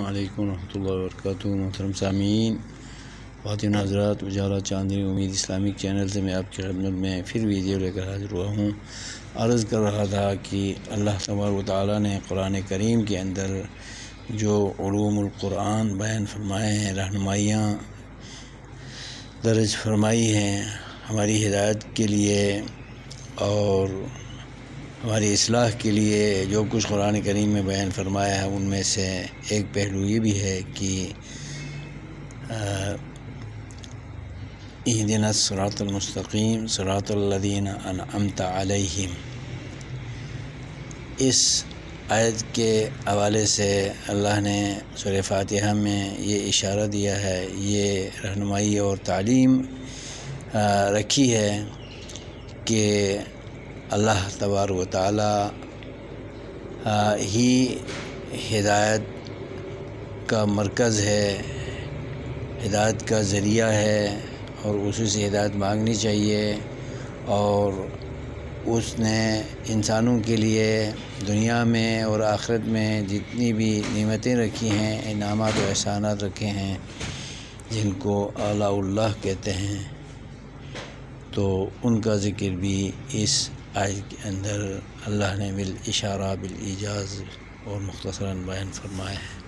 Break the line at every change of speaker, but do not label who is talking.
علیکم ورحمۃ اللہ وبرکاتہ۔ محترم سامعین، خواتین حضرات، اجالا چاندنی امید اسلامک چینل سے میں آپ کی خدمت میں پھر ویڈیو لے کر حاضر ہوا ہوں۔ عرض کر رہا تھا کہ اللہ تبارک و تعالیٰ نے قرآن کریم کے اندر جو علوم القرآن بیان فرمائے ہیں، رہنمائیاں درج فرمائی ہیں ہماری ہدایت کے لیے اور ہماری اصلاح کے لیے، جو کچھ قرآن کریم میں بیان فرمایا ہے ان میں سے ایک پہلو یہ بھی ہے کہ اہدنا الصراط المستقیم صراط الذین انعمت علیہم۔ اس آیت کے حوالے سے اللہ نے سورہ فاتحہ میں یہ اشارہ دیا ہے، یہ رہنمائی اور تعلیم رکھی ہے کہ اللہ تبارک و تعالیٰ ہی ہدایت کا مرکز ہے، ہدایت کا ذریعہ ہے، اور اسی سے ہدایت مانگنی چاہیے۔ اور اس نے انسانوں کے لیے دنیا میں اور آخرت میں جتنی بھی نعمتیں رکھی ہیں، انعامات و احسانات رکھے ہیں، جن کو آلاء اللہ کہتے ہیں، تو ان کا ذکر بھی اس آیت کے اندر اللہ نے بالاشارہ بالایجاز اور مختصراً بیان فرمایا ہے۔